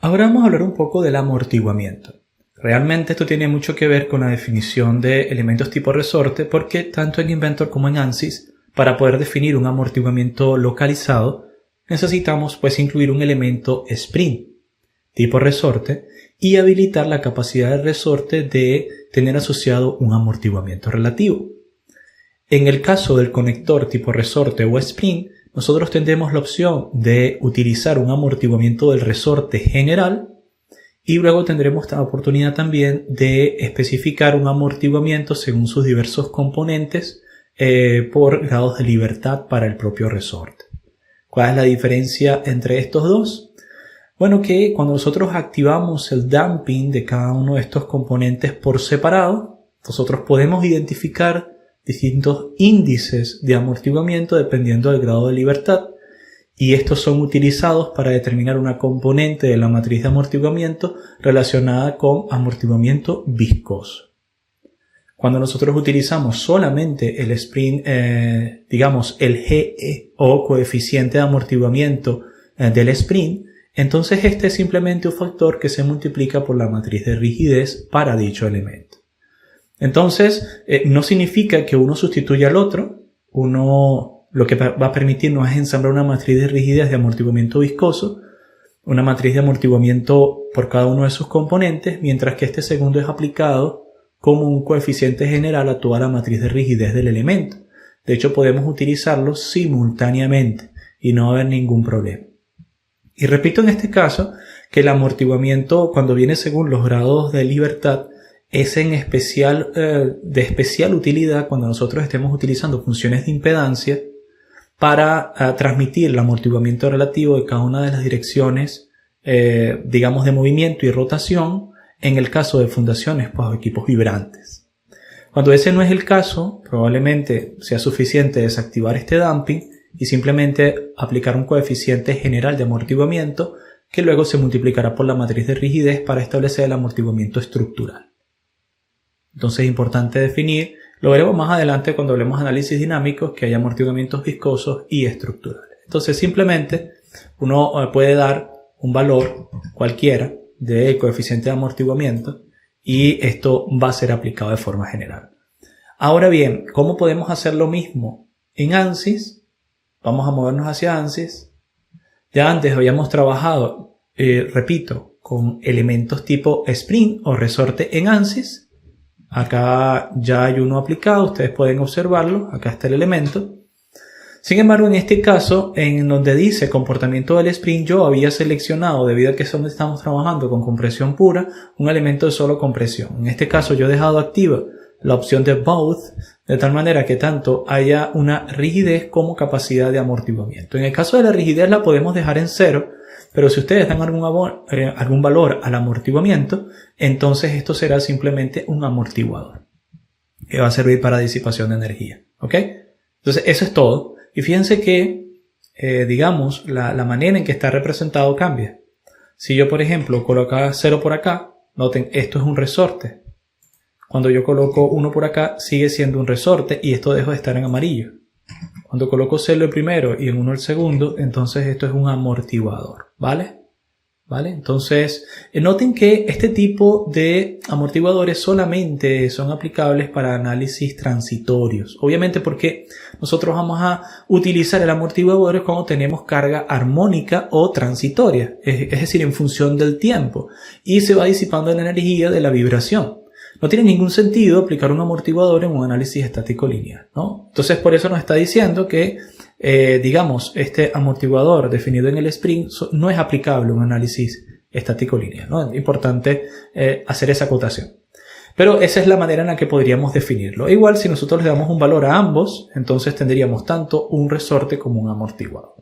Ahora vamos a hablar un poco del amortiguamiento. Realmente esto tiene mucho que ver con la definición de elementos tipo resorte, porque tanto en Inventor como en ANSYS, para poder definir un amortiguamiento localizado, necesitamos incluir un elemento spring tipo resorte y habilitar la capacidad del resorte de tener asociado un amortiguamiento relativo. En el caso del conector tipo resorte o spring, nosotros tendremos la opción de utilizar un amortiguamiento del resorte general y luego tendremos la oportunidad también de especificar un amortiguamiento según sus diversos componentes por grados de libertad para el propio resorte. ¿Cuál es la diferencia entre estos dos? Bueno, que cuando nosotros activamos el damping de cada uno de estos componentes por separado, nosotros podemos identificar distintos índices de amortiguamiento dependiendo del grado de libertad, y estos son utilizados para determinar una componente de la matriz de amortiguamiento relacionada con amortiguamiento viscoso. Cuando nosotros utilizamos solamente el spring, el GE o coeficiente de amortiguamiento del spring, entonces este es simplemente un factor que se multiplica por la matriz de rigidez para dicho elemento. Entonces, no significa que uno sustituya al otro. Lo que va a permitirnos es ensamblar una matriz de rigidez de amortiguamiento viscoso, una matriz de amortiguamiento por cada uno de sus componentes, mientras que este segundo es aplicado como un coeficiente general a toda la matriz de rigidez del elemento. De hecho, podemos utilizarlos simultáneamente y no va a haber ningún problema. Y repito en este caso que el amortiguamiento, cuando viene según los grados de libertad, es de especial utilidad cuando nosotros estemos utilizando funciones de impedancia para transmitir el amortiguamiento relativo de cada una de las direcciones, de movimiento y rotación en el caso de fundaciones bajo equipos vibrantes. Cuando ese no es el caso, probablemente sea suficiente desactivar este damping y simplemente aplicar un coeficiente general de amortiguamiento que luego se multiplicará por la matriz de rigidez para establecer el amortiguamiento estructural. Entonces es importante definir, lo veremos más adelante cuando hablemos de análisis dinámicos, que hay amortiguamientos viscosos y estructurales. Entonces simplemente uno puede dar un valor cualquiera del coeficiente de amortiguamiento y esto va a ser aplicado de forma general. Ahora bien, ¿cómo podemos hacer lo mismo en ANSYS? Vamos a movernos hacia ANSYS. Ya antes habíamos trabajado, con elementos tipo spring o resorte en ANSYS. Acá ya hay uno aplicado, ustedes pueden observarlo, acá está el elemento. Sin embargo, en este caso, en donde dice comportamiento del spring, yo había seleccionado, debido a que es donde estamos trabajando con compresión pura, un elemento de solo compresión. En este caso yo he dejado activa la opción de both, de tal manera que tanto haya una rigidez como capacidad de amortiguamiento. En el caso de la rigidez la podemos dejar en 0, pero si ustedes dan algún valor al amortiguamiento, entonces esto será simplemente un amortiguador que va a servir para disipación de energía. ¿Ok? Entonces eso es todo. Y fíjense que, la manera en que está representado cambia. Si yo, por ejemplo, coloco 0 por acá, noten, esto es un resorte. Cuando yo coloco 1 por acá, sigue siendo un resorte y esto deja de estar en amarillo. Cuando coloco 0 el primero y en 1 el segundo, entonces esto es un amortiguador, ¿vale? Entonces, noten que este tipo de amortiguadores solamente son aplicables para análisis transitorios. Obviamente porque nosotros vamos a utilizar el amortiguador cuando tenemos carga armónica o transitoria, es decir, en función del tiempo, y se va disipando la energía de la vibración. No tiene ningún sentido aplicar un amortiguador en un análisis estático lineal, ¿no? Entonces, por eso nos está diciendo que, este amortiguador definido en el spring no es aplicable en un análisis estático lineal, ¿no? Es importante hacer esa acotación. Pero esa es la manera en la que podríamos definirlo. Igual, si nosotros le damos un valor a ambos, entonces tendríamos tanto un resorte como un amortiguador.